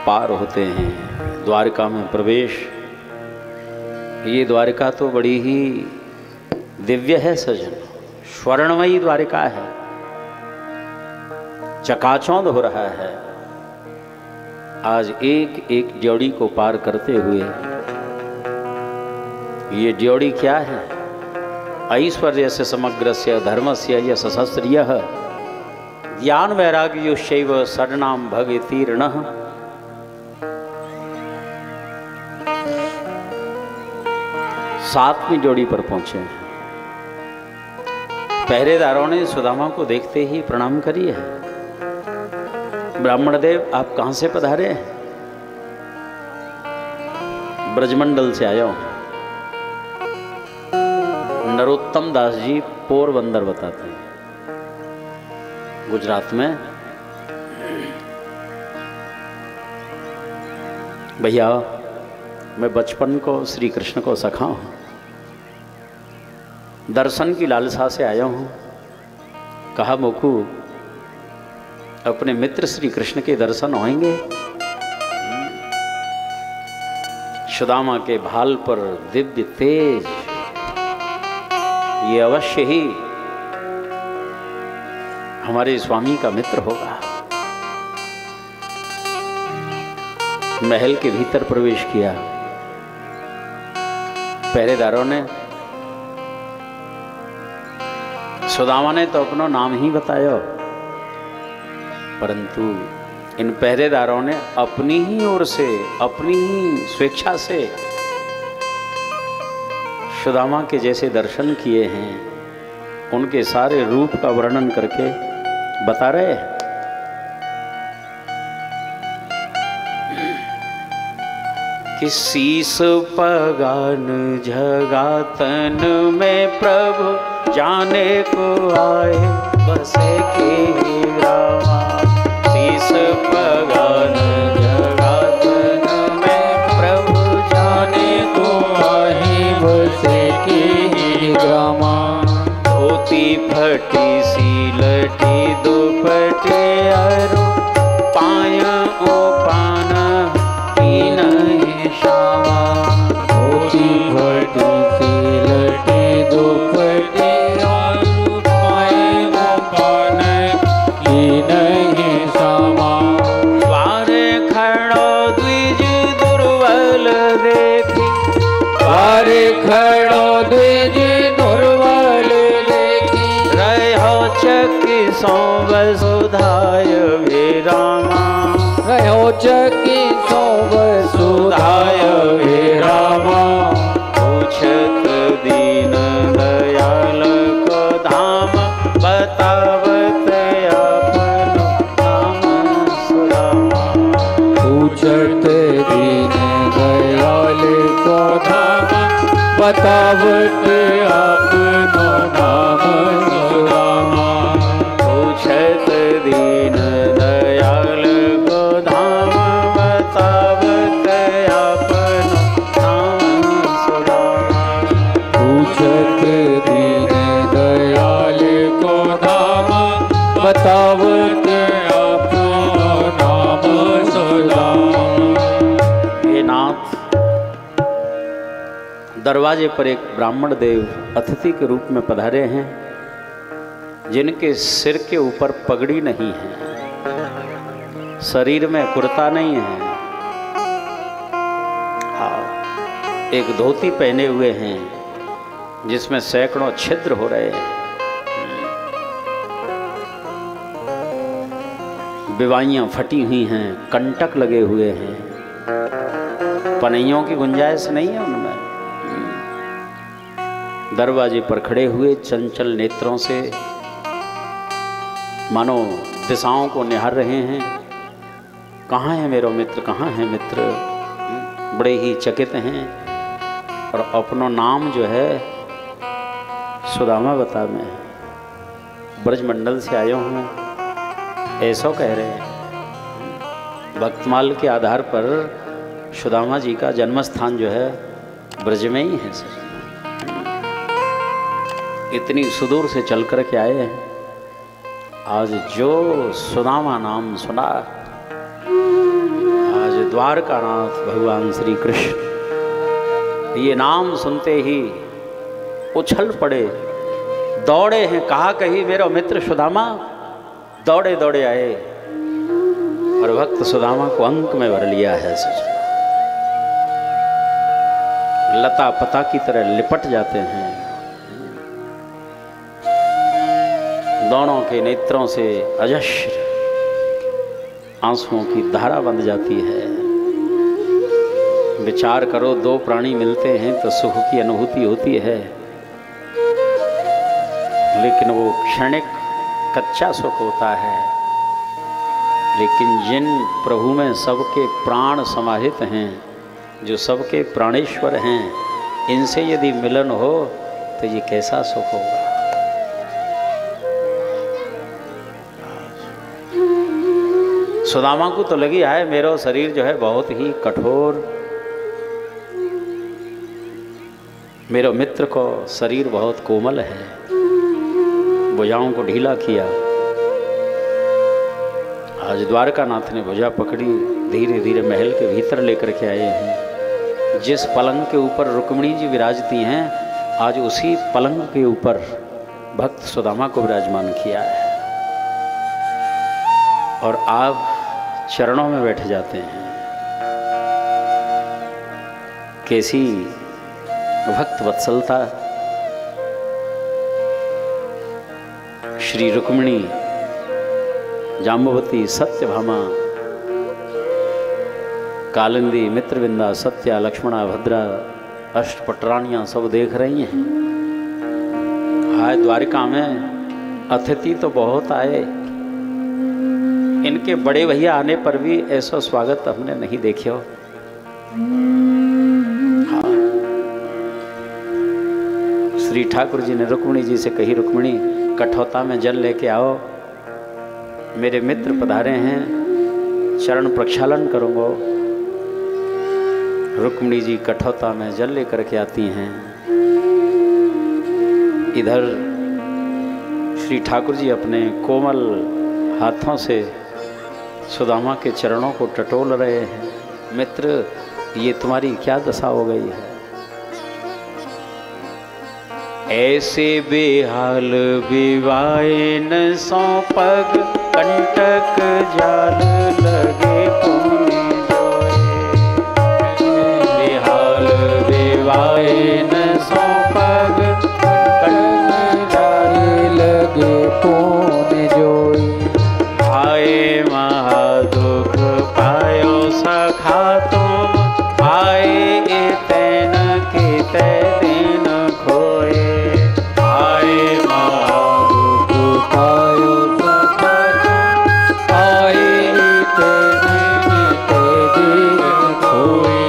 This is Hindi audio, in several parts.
पार होते हैं, द्वारका में प्रवेश। ये द्वारका तो बड़ी ही दिव्य है सजन, स्वर्णमयी द्वारिका है, चकाचौंध हो रहा है। आज एक एक ड्योढ़ी को पार करते हुए, ये ड्योढ़ी क्या है? ऐश्वर्य से समग्रस्य धर्मस्य यश शस्त्रियः ज्ञान वैराग्योश्चैव षड्णाम भगतीर्णः। सातवीं ड्योढ़ी पर पहुंचे हैं। पहरेदारों ने सुदामा को देखते ही प्रणाम करी है। ब्राह्मण देव, आप कहां से पधारे हैं? ब्रजमंडल से आया हूं। नरोत्तम दास जी पोरबंदर बताते हैं, गुजरात में। भैया, मैं बचपन को श्री कृष्ण को सखा हूं, दर्शन की लालसा से आया हूं। कहा मोकू, अपने मित्र श्री कृष्ण के दर्शन होंगे? सुदामा के भाल पर दिव्य तेज, ये अवश्य ही हमारे स्वामी का मित्र होगा। महल के भीतर प्रवेश किया। पहरेदारों ने, सुदामा ने तो अपना नाम ही बताया, परंतु इन पहरेदारों ने अपनी ही ओर से, अपनी ही स्वेच्छा से सुदामा के जैसे दर्शन किए हैं, उनके सारे रूप का वर्णन करके बता रहे हैं। कि शीस पगान जगातन में प्रभु जाने को आए, बसे के रामा। शीस पगान जगातन में प्रभु जाने को आए, बसे के रामा। धोती फटी सी लटी दुपटे अरु, पाया ओ पाना की नहीं शावा। धोती फटी सी लटी दुपटे अरु, पाया ओ पाना की नहीं शावा। द्वारे खड़ो द्विज दुर्बल देखी, द्वारे खड़ो द्विज दुर्बल देखी। रहो चकी सो वसुधाय वे रामा, रहो चकी सो वसुधाय वे रामा। पूछत दीन दयाल को धाम, बतावत अपनो नाम सुदामा। पूछत दीन दयाल को धाम, बतावत अपनो नाम सुदामा। पूछत दीन दयाल को धाम, बतावत अपनो नाम सुदामा। पूछत दीन दयाल को धाम, बतावत अपनो नाम सुदामा। हे नाथ, दरवाजे पर एक ब्राह्मण देव अतिथि के रूप में पधारे हैं, जिनके सिर के ऊपर पगड़ी नहीं है, शरीर में कुर्ता नहीं है। हाँ, एक धोती पहने हुए हैं जिसमें सैकड़ों छिद्र हो रहे हैं। विवाइयां फटी हुई हैं, कंटक लगे हुए हैं, पनैयों की गुंजाइश नहीं है उनमें। दरवाजे पर खड़े हुए चंचल नेत्रों से मानो दिशाओं को निहार रहे हैं। कहाँ है मेरा मित्र, कहाँ है मित्र? बड़े ही चकित हैं। और अपना नाम जो है सुदामा बता, मैं ब्रजमंडल से आया हूँ, ऐसा कह रहे हैं। भक्तमाल के आधार पर सुदामा जी का जन्म स्थान जो है ब्रज में ही है सर। इतनी सुदूर से चल कर के आए हैं। आज जो सुदामा नाम सुना, आज द्वारकानाथ भगवान श्री कृष्ण, ये नाम सुनते ही उछल पड़े, दौड़े हैं। कहा कहीं मेरा मित्र सुदामा दौड़े दौड़े आए और भक्त सुदामा को अंक में भर लिया है। लता पता की तरह लिपट जाते हैं। दोनों के नेत्रों से अजस्र आंसुओं की धारा बंध जाती है। विचार करो, दो प्राणी मिलते हैं तो सुख की अनुभूति होती है, लेकिन वो क्षणिक कच्चा सुख होता है। लेकिन जिन प्रभु में सबके प्राण समाहित हैं, जो सबके प्राणेश्वर हैं, इनसे यदि मिलन हो तो ये कैसा सुख होगा। सुदामा को तो लगी है मेरा शरीर जो है बहुत ही कठोर, मेरे मित्र को शरीर बहुत कोमल है। भुजाओं को ढीला किया। आज द्वारकानाथ ने भुजा पकड़ी, धीरे धीरे महल के भीतर लेकर के आए हैं। जिस पलंग के ऊपर रुक्मिणी जी विराजती हैं, आज उसी पलंग के ऊपर भक्त सुदामा को विराजमान किया है और आप चरणों में बैठ जाते हैं। कैसी भक्त वत्सलता। श्री रुक्मिणी, जाम्बवती, सत्यभामा, कालिंदी, मित्रविंदा, सत्या, लक्ष्मणा, भद्रा, अष्टपटरानियां सब देख रही हैं। हाय द्वारिका में अतिथि तो बहुत आए, इनके बड़े भैया आने पर भी ऐसा स्वागत हमने नहीं देखियो। हाँ। श्री ठाकुर जी ने रुक्मिणी जी से कही, रुक्मिणी कठौता में जल लेके आओ, मेरे मित्र पधारे हैं, चरण प्रक्षालन करूँगा। रुक्मिणी जी कठौता में जल लेकर के आती हैं। इधर श्री ठाकुर जी अपने कोमल हाथों से सुदामा के चरणों को टटोल रहे हैं। मित्र, ये तुम्हारी क्या दशा हो गई है? ऐसे बेहाल विवाहे न सौ पग, कंटक जाल लगे पुण्य जोए। बेहाल विवाहे न सौ पग, कंटक जाल लगे पुण्य जोए। आए महादुख पायो सखा तुम, आए तैन के तै दिन खोए। आए महादुख पायो सखा तुम, आए तैन के तै दिन खोए।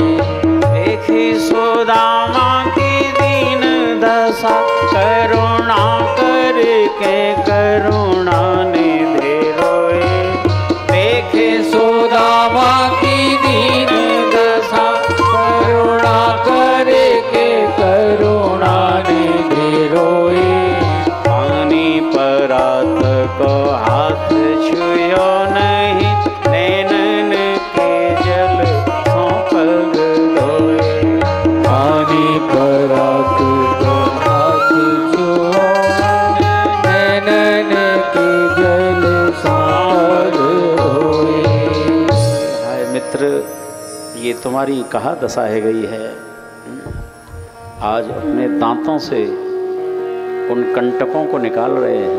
देखी सुदामा की दीन दशा, करुणा करके करुणा निधे रोए। देखे सुदामा की दीन दशा, करुणा करके करुणा निधे रोए। पानी परात को हाथ छुयो नहीं, नैनन के जल सौ पग धोए। पानी परात को हाथ छुयो, नैनन के जल सौ पग धोए। हाय मित्र, ये तुम्हारी कहाँ दशा है गई है? आज अपने दांतों से उन कंटकों को निकाल रहे हैं।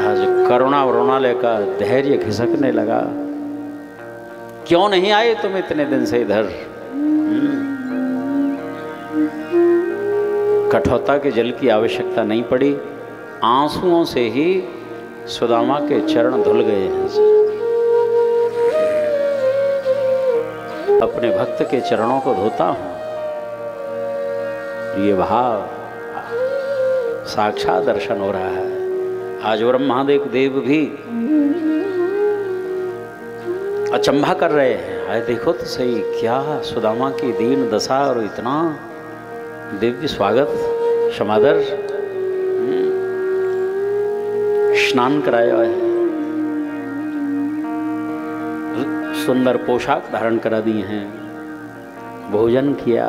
आज करुणा वरुणालय का धैर्य खिसकने लगा। क्यों नहीं आए तुम इतने दिन से इधर? कठौता के जल की आवश्यकता नहीं पड़ी, आंसुओं से ही सुदामा के चरण धुल गए हैं। अपने भक्त के चरणों को धोता हूं, ये भाव साक्षात दर्शन हो रहा है। आज ब्रह्मादेव देव भी अचंभा कर रहे हैं। आए देखो तो सही, क्या सुदामा की दीन दशा और इतना दिव्य स्वागत समादर, स्नान कराया है। सुंदर पोशाक धारण करा दिए हैं, भोजन किया,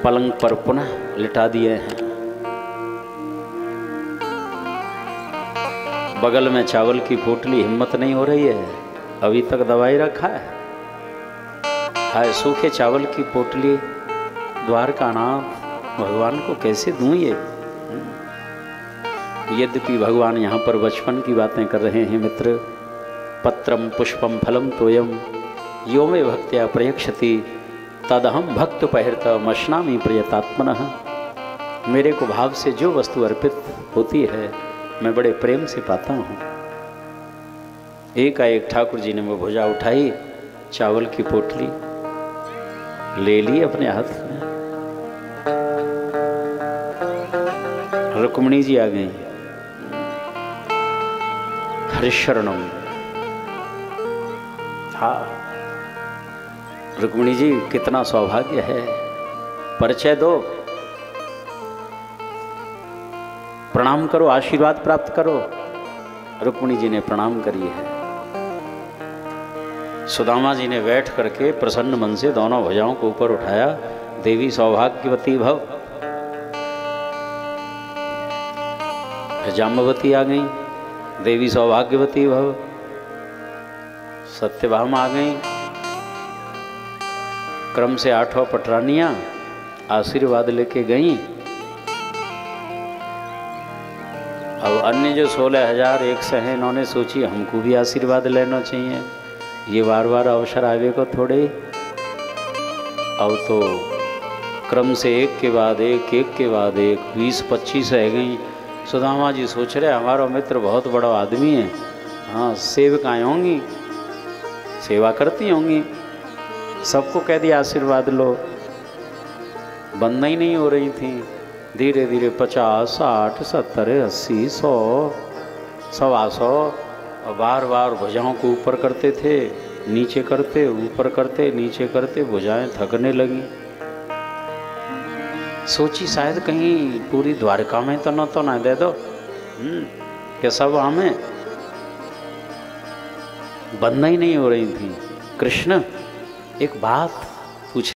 पलंग पर पुनः लिटा दिए हैं। बगल में चावल की पोटली, हिम्मत नहीं हो रही है, अभी तक दवाई रखा है। हाय सूखे चावल की पोटली द्वारकानाथ भगवान को कैसे दूं ये। यद्यपि भगवान यहाँ पर बचपन की बातें कर रहे हैं मित्र। पत्रम पुष्पम फलम तोयम यो मे भक्त्या प्रयक्षति तदहम भक्त पहरत मशनामी प्रियतात्मनः। मेरे को भाव से जो वस्तु अर्पित होती है मैं बड़े प्रेम से पाता हूँ। एकाएक ठाकुर जी ने वो भुजा उठाई, चावल की पोटली ले ली अपने हाथ में। रुक्मिणी जी आ गई। हरिशरणम। हाँ रुक्मिणी जी, कितना सौभाग्य है, परिचय दो, प्रणाम करो, आशीर्वाद प्राप्त करो। रुक्मिणी जी ने प्रणाम करी है। सुदामा जी ने बैठ करके प्रसन्न मन से दोनों भुजाओं को ऊपर उठाया। देवी सौभाग्यवती भव। जाम्बवती आ गई, देवी सौभाग्यवती भव। सत्यभामा आ गई, क्रम से 8 पटरानियां आशीर्वाद लेके गईं। अब अन्य जो 16,001 से हैं, इन्होंने सोची हमको भी आशीर्वाद लेना चाहिए, ये बार बार अवसर आवे को थोड़े। अब तो क्रम से एक के बाद एक, एक के बाद एक, 20-25 रह गई। सुदामा जी सोच रहे हमारा मित्र बहुत बड़ा आदमी है, हाँ सेवकाएँ होंगी, सेवा करती होंगी, सबको कह दिया आशीर्वाद लो। बंद ही नहीं हो रही थी। धीरे धीरे 50, 60, 70, 80, 100, 125 और बार बार भुजाओं को ऊपर करते थे, नीचे करते, ऊपर करते, नीचे करते, भुजाएं थकने लगी। सोची शायद कहीं पूरी द्वारका में तो ना दे दो कि सब हमें। बंद ही नहीं हो रही थी। कृष्ण एक बात